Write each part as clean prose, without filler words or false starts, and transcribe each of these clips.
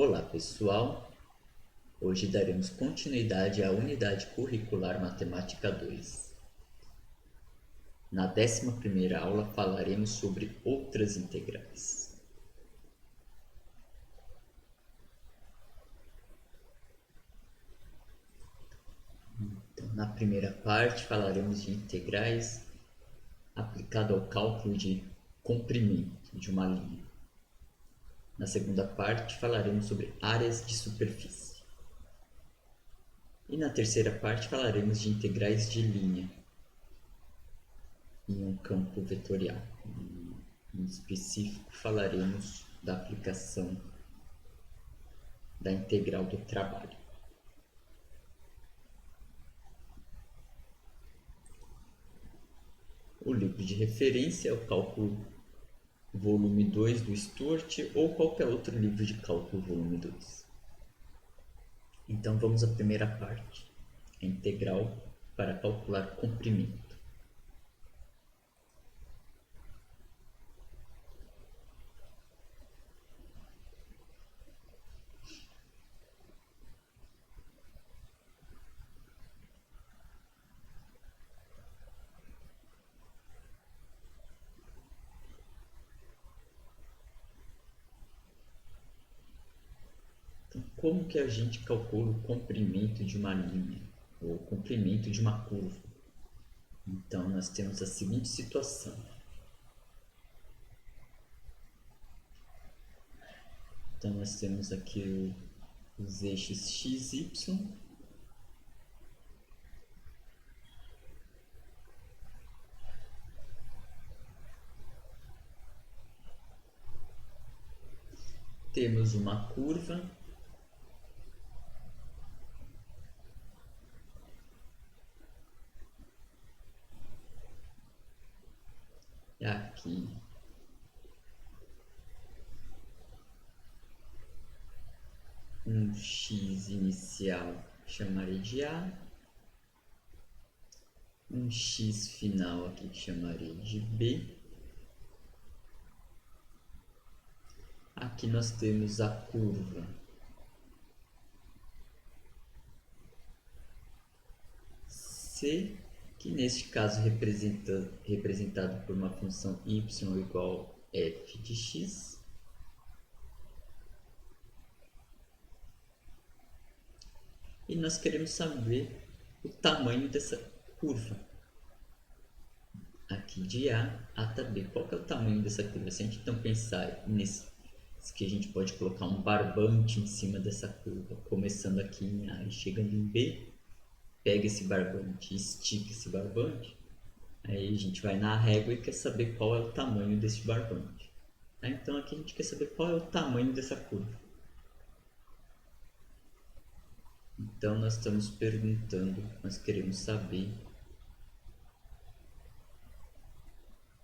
Olá pessoal, hoje daremos continuidade à unidade curricular Matemática 2. Na 11ª aula falaremos sobre outras integrais. Então, na primeira parte falaremos de integrais aplicado ao cálculo de comprimento de uma linha. Na segunda parte falaremos sobre áreas de superfície. E na terceira parte falaremos de integrais de linha em um campo vetorial. Em específico, falaremos da aplicação da integral do trabalho. O livro de referência é o Cálculo Volume 2 do Stuart ou qualquer outro livro de cálculo volume 2. Então vamos à primeira parte, a integral para calcular comprimento. Então, como que a gente calcula o comprimento de uma linha ou o comprimento de uma curva? Então nós temos a seguinte situação. Então nós temos aqui os eixos x, y. Temos uma curva. Aqui um x inicial chamarei de A, um x final aqui que chamarei de B. Aqui nós temos a curva C, que neste caso representado por uma função y igual a f de x. E nós queremos saber o tamanho dessa curva. Aqui de A até B. Qual que é o tamanho dessa curva? Se a gente então pensar nisso, que a gente pode colocar um barbante em cima dessa curva, começando aqui em A e chegando em B, pega esse barbante e estica esse barbante, aí a gente vai na régua e quer saber qual é o tamanho desse barbante. Então aqui a gente quer saber qual é o tamanho dessa curva. Então nós estamos perguntando, nós queremos saber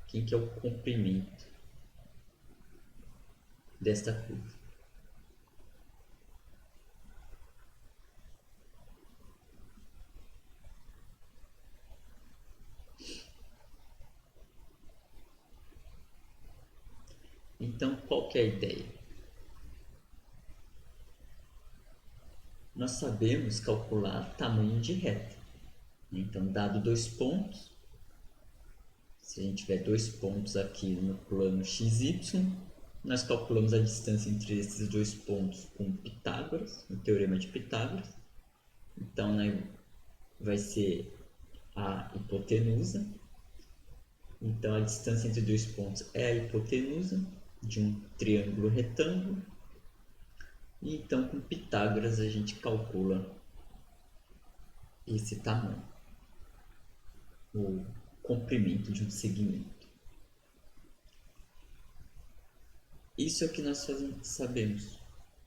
quem que é o comprimento desta curva. Então qual que é a ideia? Nós sabemos calcular tamanho de reta. Então, dado dois pontos, se a gente tiver dois pontos aqui no plano XY, nós calculamos a distância entre esses dois pontos com Pitágoras, o teorema de Pitágoras. Então, né, vai ser a hipotenusa. Então, a distância entre dois pontos é a hipotenusa de um triângulo retângulo. E então, com Pitágoras, a gente calcula esse tamanho, o comprimento de um segmento. Isso é o que nós sabemos.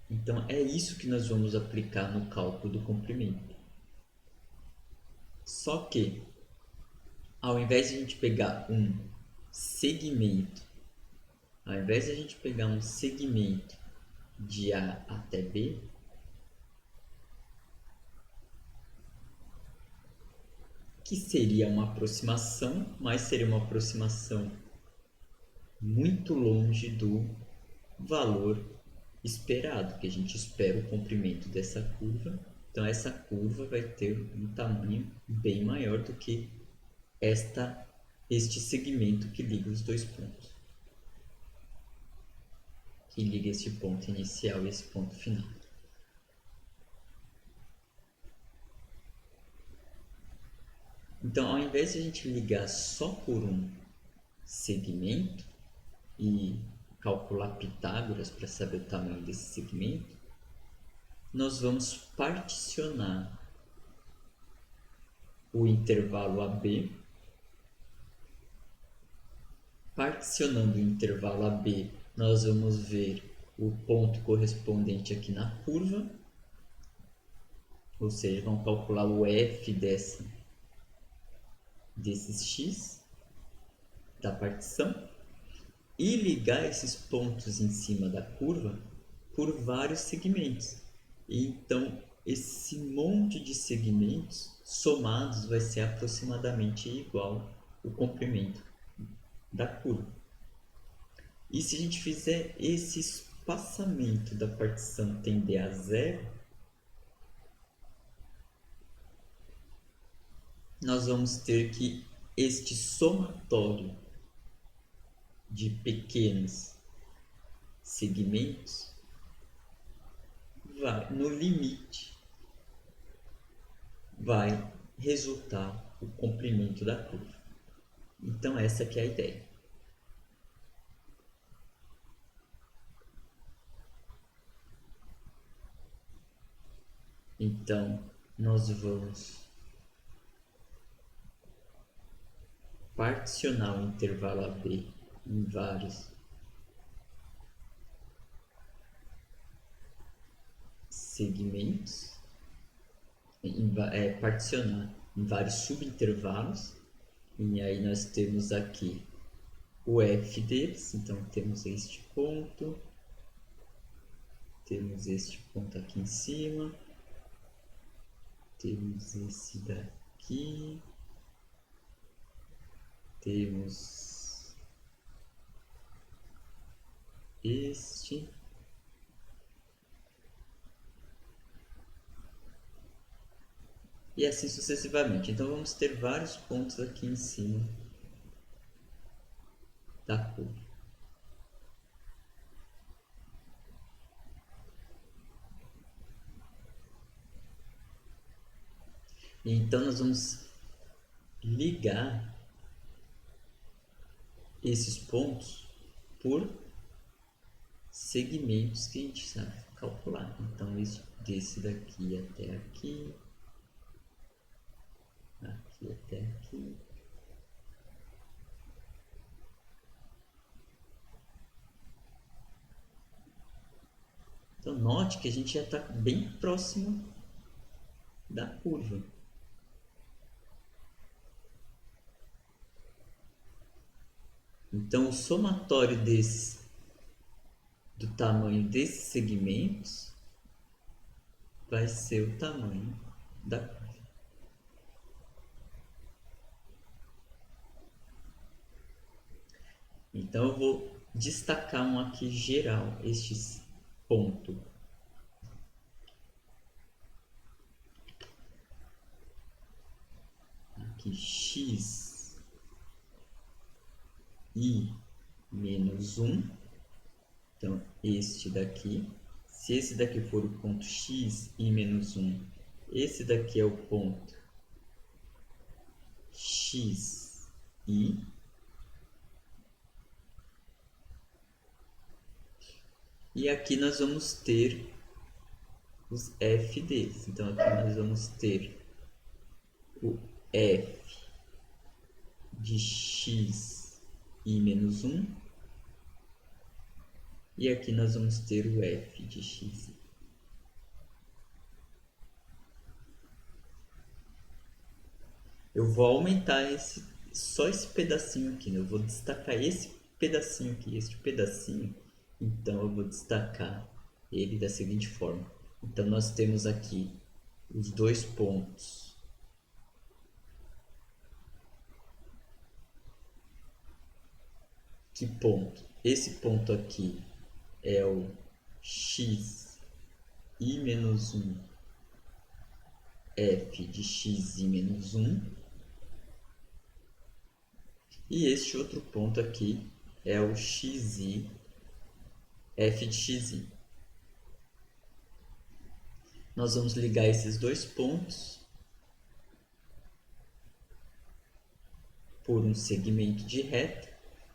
Então, é isso que nós vamos aplicar no cálculo do comprimento. Só que, ao invés de a gente pegar um segmento, de A até B, que seria uma aproximação, mas seria uma aproximação muito longe do valor esperado, que a gente espera o comprimento dessa curva. Então essa curva vai ter um tamanho bem maior do que este segmento que liga os dois pontos, que liga este ponto inicial e esse ponto final. Então, ao invés de a gente ligar só por um segmento e calcular Pitágoras para saber o tamanho desse segmento, nós vamos particionar o intervalo AB. Particionando o intervalo AB, nós vamos ver o ponto correspondente aqui na curva, ou seja, vamos calcular o f desses x da partição e ligar esses pontos em cima da curva por vários segmentos. E então, esse monte de segmentos somados vai ser aproximadamente igual o comprimento da curva. E se a gente fizer esse espaçamento da partição tender a zero, nós vamos ter que este somatório de pequenos segmentos vai, no limite, vai resultar o comprimento da curva. Então essa que é a ideia. Então nós vamos particionar o intervalo AB em vários segmentos, particionar em vários subintervalos, e aí nós temos aqui o f deles. Então temos este ponto, temos este ponto aqui em cima, temos esse daqui, temos este, e assim sucessivamente. Então vamos ter vários pontos aqui em cima da curva. Então nós vamos ligar esses pontos por segmentos que a gente sabe calcular. Então desse daqui até aqui, aqui até aqui. Então note que a gente já está bem próximo da curva. Então o somatório do tamanho desses segmentos vai ser o tamanho da curva. Então eu vou destacar um aqui geral, este ponto. Aqui x i menos 1. Então este daqui, se esse daqui for o ponto x i menos 1, esse daqui é o ponto x i. E aqui nós vamos ter os f deles. Então aqui nós vamos ter o f de x i menos 1. E aqui nós vamos ter o f de x. Eu vou aumentar só esse pedacinho aqui, né? Eu vou destacar esse pedacinho aqui, este pedacinho. Então eu vou destacar ele da seguinte forma. Então nós temos aqui os dois pontos que ponto? Esse ponto aqui é o x i menos 1 f de x i menos 1. E este outro ponto aqui é o xi f de xi. Nós vamos ligar esses dois pontos por um segmento de reta.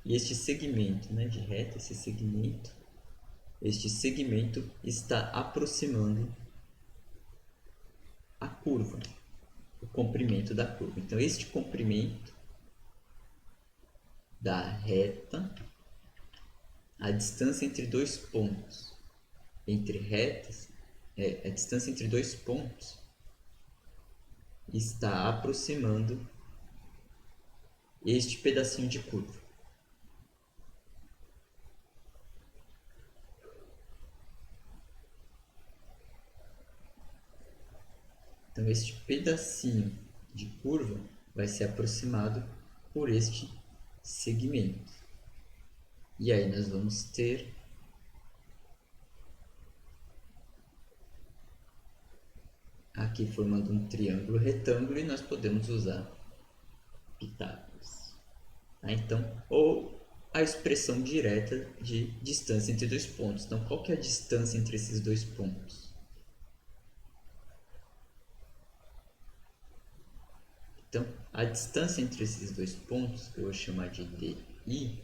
E este segmento, de reta, este segmento está aproximando a curva, o comprimento da curva. Então, este comprimento da reta, a distância entre dois pontos, entre retas, a distância entre dois pontos está aproximando este pedacinho de curva. Então, este pedacinho de curva vai ser aproximado por este segmento. E aí nós vamos ter aqui formando um triângulo retângulo, e nós podemos usar Pitágoras. Então, ou a expressão direta de distância entre dois pontos. Então, qual que é a distância entre esses dois pontos? Então, a distância entre esses dois pontos, que eu vou chamar de DI,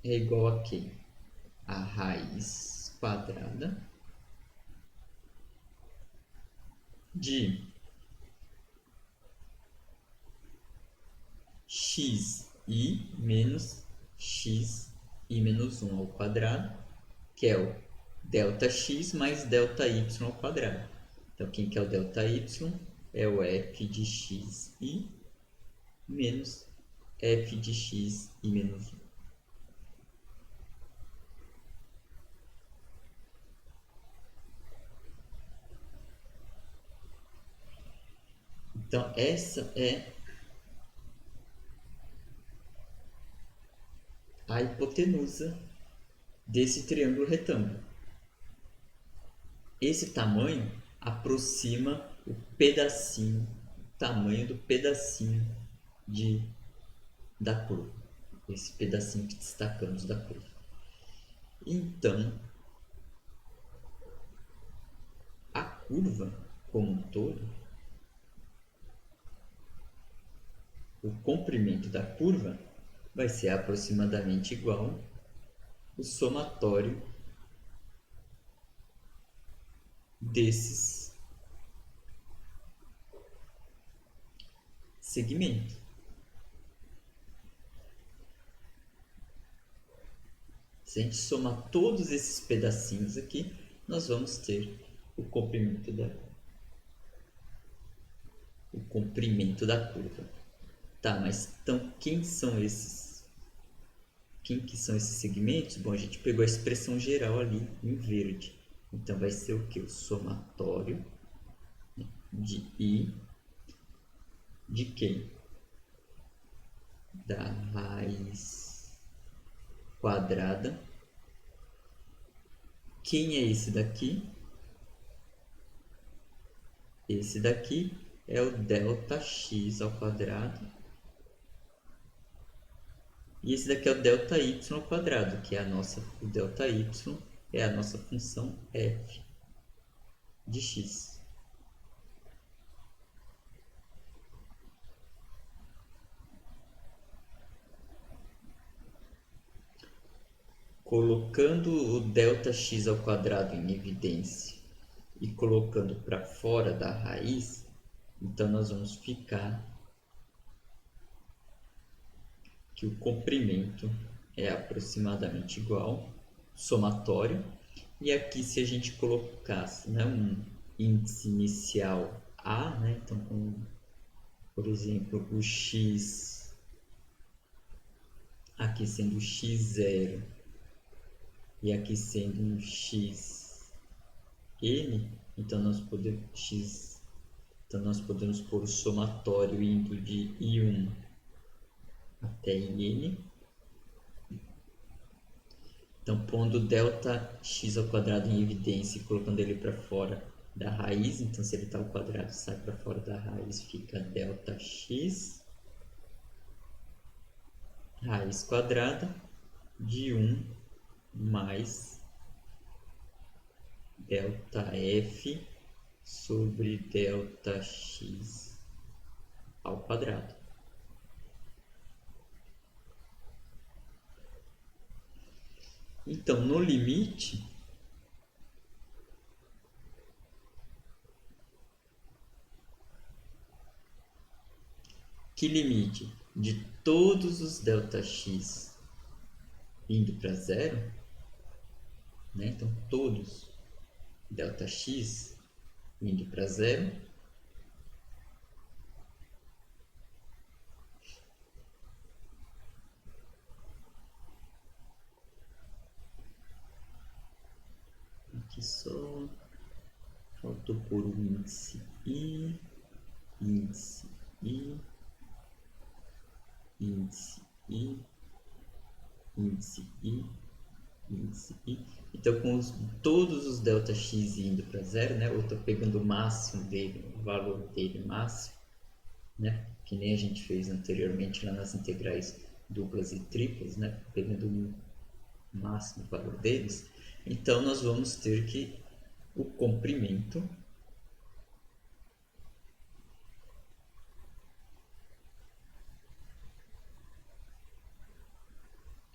é igual a quem? A raiz quadrada de xi menos xi menos 1 ao quadrado, que é o ΔX mais ΔY ao quadrado. Então, quem que é o ΔY? É o f de xi menos f de xi menos 1. Então, essa é a hipotenusa desse triângulo retângulo. Esse tamanho aproxima o tamanho do pedacinho da curva. Esse pedacinho que destacamos da curva. Então, a curva como um todo, o comprimento da curva vai ser aproximadamente igual ao somatório desses segmentos. Se a gente somar todos esses pedacinhos aqui, nós vamos ter o comprimento da curva. Tá, mas então quem que são esses segmentos? Bom, a gente pegou a expressão geral ali em verde. Então vai ser o que? O somatório de I de quem? Da raiz quadrada. Quem é esse daqui? Esse daqui é o ΔX ao quadrado. E esse daqui é o ΔY ao quadrado, que é o ΔY é a nossa função f de x. Colocando o ΔX ao quadrado em evidência e colocando para fora da raiz, então nós vamos ficar que o comprimento é aproximadamente igual, somatório, e aqui se a gente colocasse um índice inicial A, então por exemplo o x aqui sendo x0 e aqui sendo um xn, então nós podemos pôr o somatório indo de I1 até N. Então, pondo ΔX ao quadrado em evidência e colocando ele para fora da raiz, então se ele está ao quadrado sai para fora da raiz, fica ΔX raiz quadrada de 1 mais ΔF sobre ΔX ao quadrado. Então, no limite, que limite de todos os ΔX indo para zero, né? Então, todos ΔX indo para zero, aqui só faltou por um índice I, índice I, índice I, índice I, índice I. Então, com todos os ΔX indo para zero, né? Eu estou pegando o máximo dele, o valor dele máximo, né? Que nem a gente fez anteriormente lá nas integrais duplas e triplas, né? Pegando o máximo valor deles. Então, nós vamos ter que o comprimento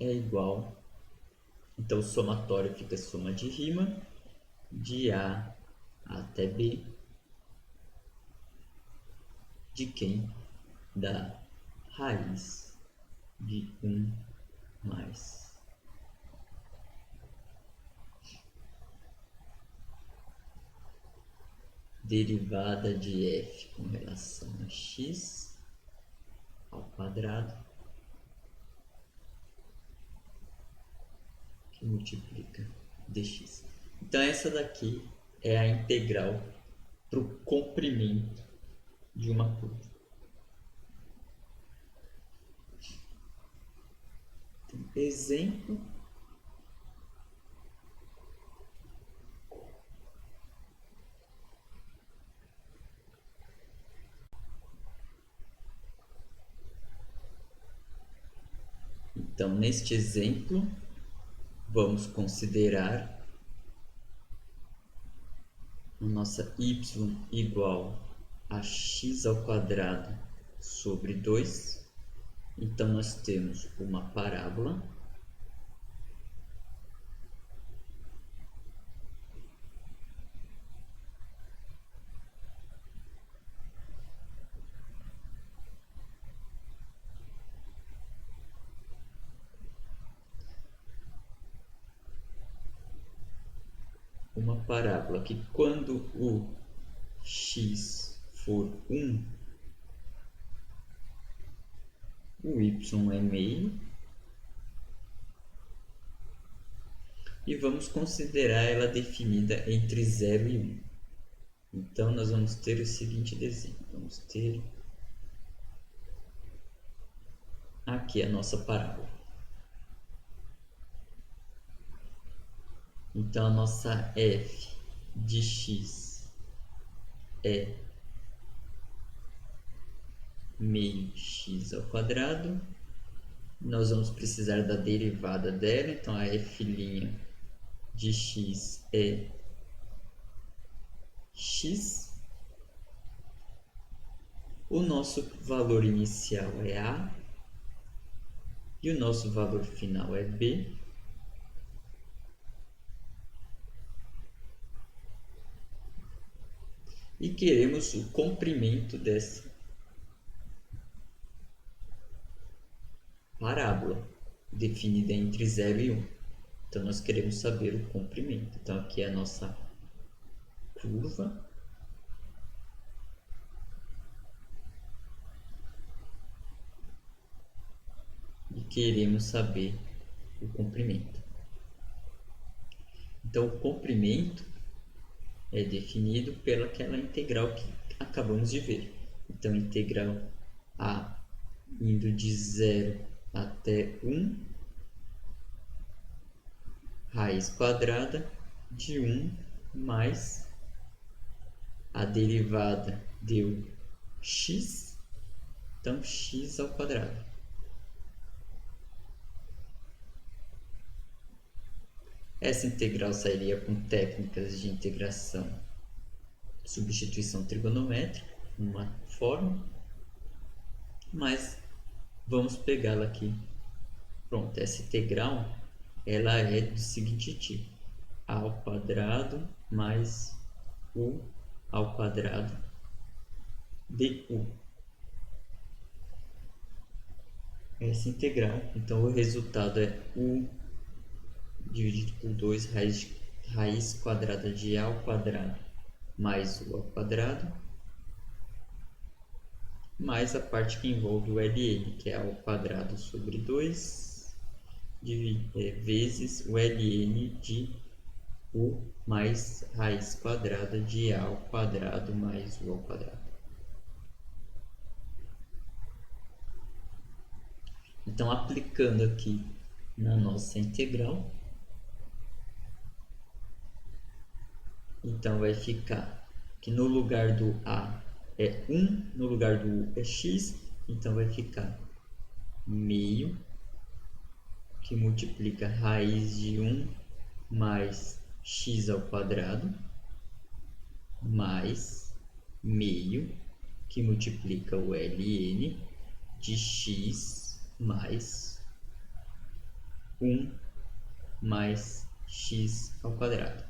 é igual, então o somatório fica soma de rima de A até B de quem? Da raiz de 1 mais derivada de f com relação a x ao quadrado que multiplica dx. Então essa daqui é a integral para o comprimento de uma curva. Então, exemplo. Então, neste exemplo, vamos considerar a nossa y igual a x ao quadrado sobre 2. Então, nós temos uma parábola que quando o x for 1, o y é meio, e vamos considerar ela definida entre 0 e 1. Então, nós vamos ter o seguinte desenho. Vamos ter aqui a nossa parábola. Então, a nossa f de x é meio x ao quadrado. Nós vamos precisar da derivada dela, então a f' de x é x. O nosso valor inicial é a e o nosso valor final é b. E queremos o comprimento dessa parábola, definida entre 0 e 1. Então, nós queremos saber o comprimento. Então, aqui é a nossa curva. E queremos saber o comprimento. Então, o comprimento é definido pelaquela integral que acabamos de ver. Então, integral a indo de 0 até 1 raiz quadrada de 1 mais a derivada deu x, então x ao quadrado. Essa integral sairia com técnicas de integração, substituição trigonométrica, uma forma, mas vamos pegá-la aqui. Pronto, essa integral ela é do seguinte tipo: a ao quadrado mais u ao quadrado du. Essa integral, então o resultado é u dividido por 2 raiz quadrada de a ao quadrado mais u ao quadrado, mais a parte que envolve o ln, que é a ao quadrado sobre 2 vezes o ln de u mais raiz quadrada de a ao quadrado mais u ao quadrado. Então, aplicando aqui na nossa integral, então vai ficar que no lugar do a é 1, no lugar do u é x, então vai ficar meio que multiplica raiz de 1 mais x ao quadrado, mais meio que multiplica o ln de x mais 1 mais x ao quadrado.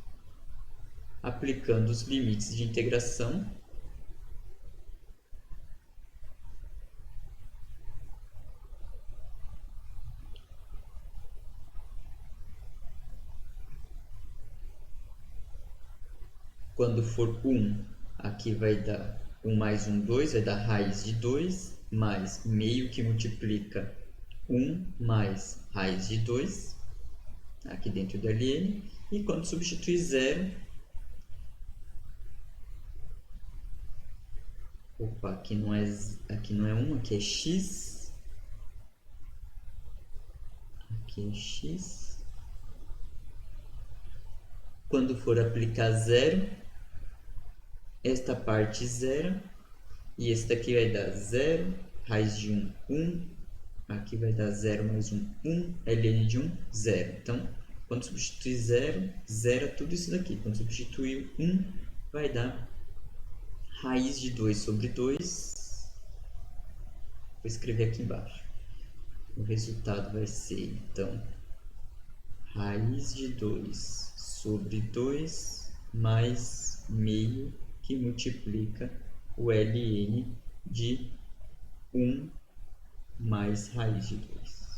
Aplicando os limites de integração, quando for 1, aqui vai dar 1 mais 1, 2, vai dar raiz de 2, mais meio que multiplica 1 mais raiz de 2, aqui dentro do ln, e quando substituir 0, opa, aqui não é 1, aqui é x, aqui é x, quando for aplicar 0, esta parte 0, e esse daqui vai dar 0, raiz de 1, 1, aqui vai dar 0 mais 1, 1, ln de 1, 0. Então, quando substituir 0, zera tudo isso daqui. Quando substituir 1, vai dar raiz de 2 sobre 2. Vou escrever aqui embaixo. O resultado vai ser, então, raiz de 2 sobre 2 mais meio que multiplica o ln de 1 mais raiz de 2.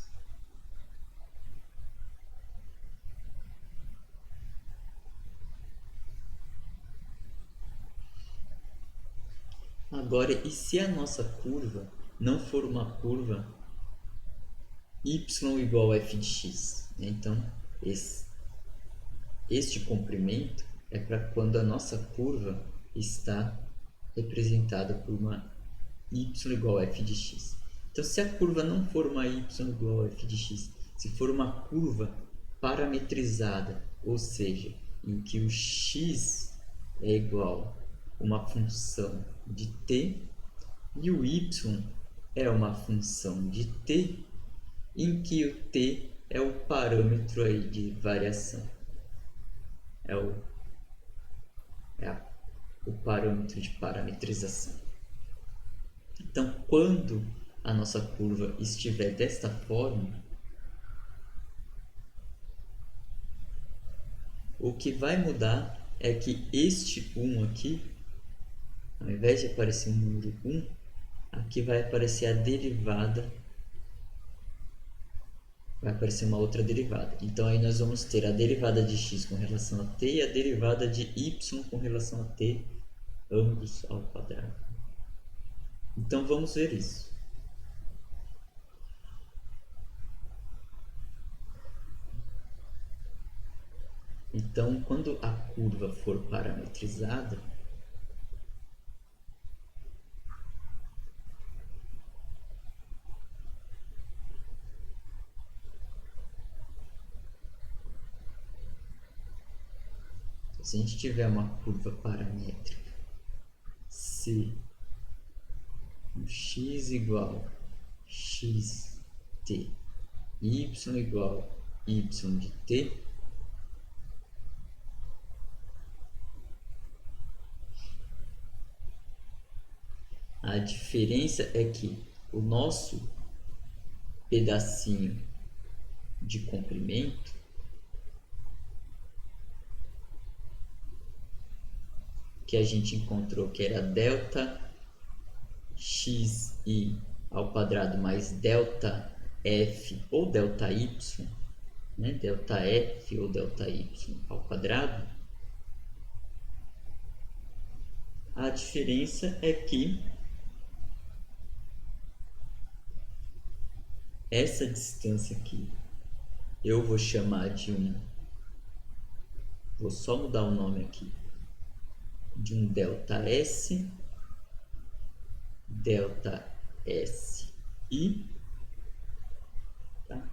Agora, e se a nossa curva não for uma curva y igual a f de x? Então, este comprimento é para quando a nossa curva está representada por uma y igual a f de x. Então, se a curva não for uma y igual a f de x, se for uma curva parametrizada, ou seja, em que o x é igual a uma função de t e o y é uma função de t, em que o t é o parâmetro aí de variação, o parâmetro de parametrização. Então, quando a nossa curva estiver desta forma, o que vai mudar é que este 1 aqui, ao invés de aparecer um número 1, aqui vai aparecer a derivada, vai aparecer uma outra derivada. Então, aí nós vamos ter a derivada de x com relação a t e a derivada de y com relação a t, ambos ao quadrado. Então, vamos ver isso. Então, quando a curva for parametrizada, Se a gente tiver uma curva paramétrica C, x igual xt, y igual y de t, a diferença é que o nosso pedacinho de comprimento que a gente encontrou que era delta xi ao quadrado mais delta f ou delta y, né? Delta f ou delta y ao quadrado, a diferença é que essa distância aqui eu vou chamar de vou só mudar o nome aqui, de um delta S, delta SI, tá?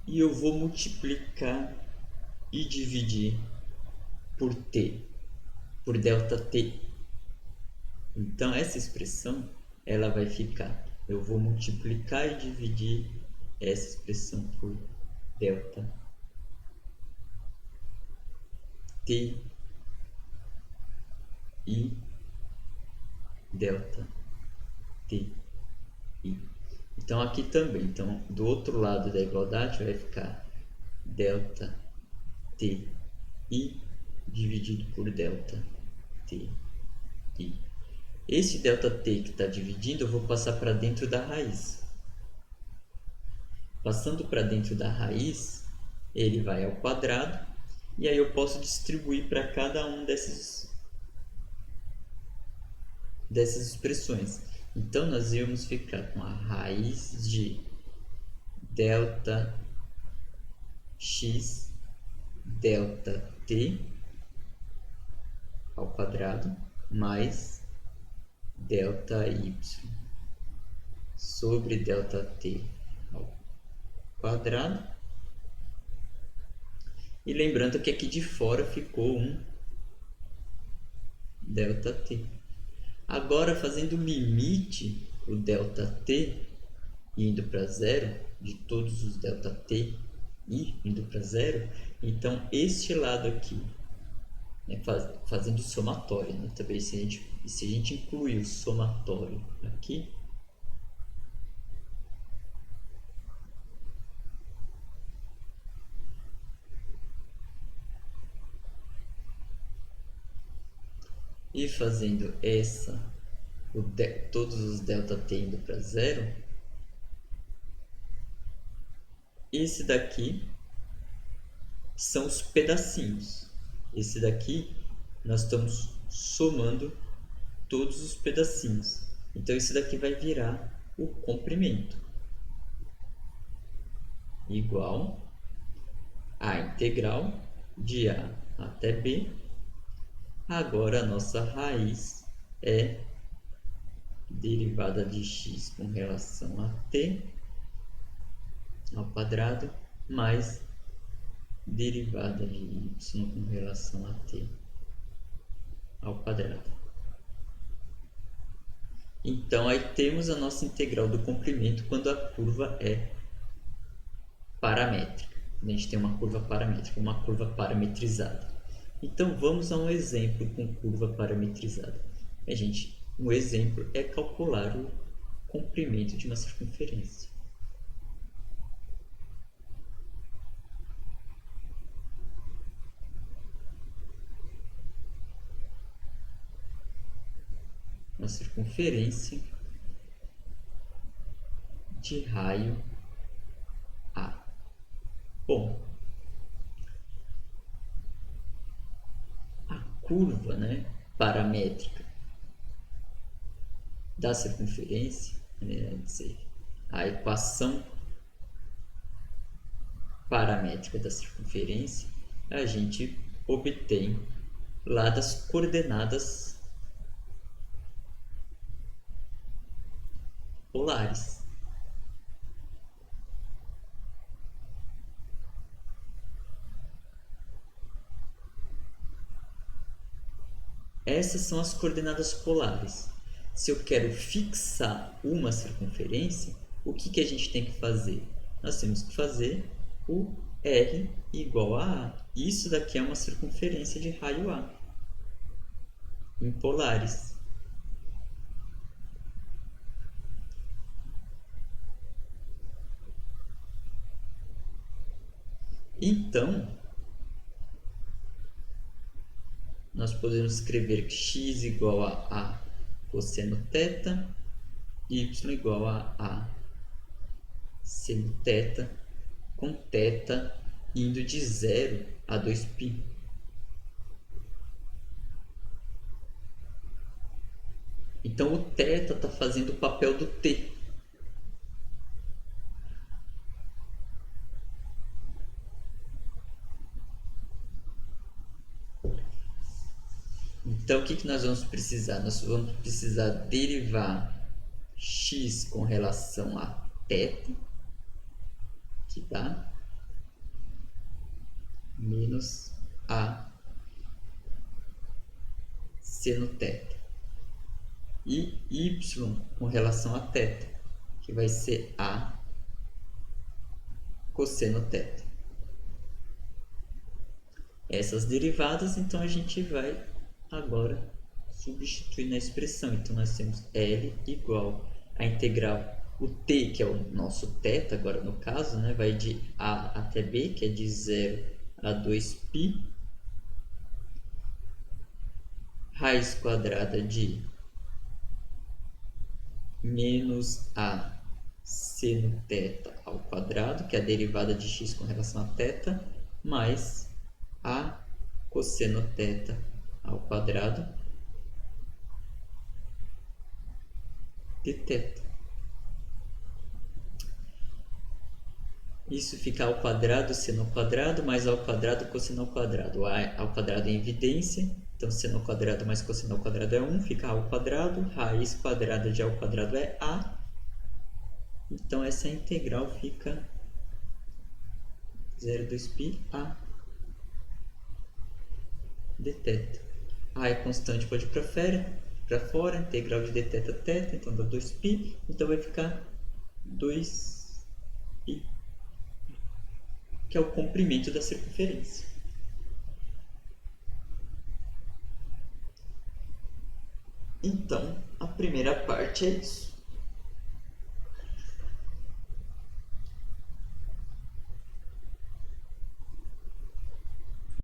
E eu vou multiplicar e dividir por T, por delta T. Então, essa expressão, ela vai ficar, eu vou multiplicar e dividir essa expressão por delta T e delta T I. Então, aqui também, então, do outro lado da igualdade vai ficar delta T I dividido por delta T I. Esse delta T que está dividindo, eu vou passar para dentro da raiz. Passando para dentro da raiz, ele vai ao quadrado, e aí eu posso distribuir para cada um dessas expressões. Então, nós íamos ficar com a raiz de delta x delta t ao quadrado mais delta y sobre delta t ao quadrado. E lembrando que aqui de fora ficou um delta t. Agora, fazendo o limite, o delta t indo para zero, de todos os delta t indo para zero, então este lado aqui, né, fazendo somatório, né, também se a gente incluir o somatório aqui, e fazendo todos os delta t indo para zero, esse daqui são os pedacinhos. Esse daqui nós estamos somando todos os pedacinhos. Então esse daqui vai virar o comprimento, igual a integral de A até B. Agora a nossa raiz é derivada de x com relação a t ao quadrado mais derivada de y com relação a t ao quadrado. Então, aí temos a nossa integral do comprimento quando a curva é paramétrica. A gente tem uma curva paramétrica, uma curva parametrizada. Então, vamos a um exemplo com curva parametrizada. Um exemplo é calcular o comprimento de uma circunferência. Uma circunferência de raio A. Bom, a curva, né, paramétrica da circunferência, a equação paramétrica da circunferência, a gente obtém lá das coordenadas polares. Essas são as coordenadas polares. Se eu quero fixar uma circunferência, o que a gente tem que fazer? Nós temos que fazer o R igual a A. Isso daqui é uma circunferência de raio A, em polares. Então, nós podemos escrever que x igual a A cosseno θ, y igual a A seno θ, com θ indo de 0 a 2π. Então, o θ está fazendo o papel do t. Então, o que nós vamos precisar? Nós vamos precisar derivar x com relação a θ, que dá menos A seno θ. E y com relação a θ, que vai ser A cosseno θ. Essas derivadas, então, a gente vai agora substituir na expressão. Então, nós temos L igual a integral, o t, que é o nosso θ, agora no caso, né, vai de A até B, que é de 0 a 2π, raiz quadrada de menos A seno θ ao quadrado, que é a derivada de x com relação a θ, mais A cosseno θ ao quadrado de θ. Isso fica ao quadrado, seno ao quadrado, mais ao quadrado, cosseno ao quadrado. O A ao quadrado é evidência, então seno ao quadrado mais cosseno ao quadrado é 1, fica A ao quadrado, raiz quadrada de A ao quadrado é A. Então essa integral fica 0,2π A de θ. A é constante, pode ir para fora, integral de dθ θ, então dá 2π, então vai ficar 2π, que é o comprimento da circunferência. Então, a primeira parte é isso.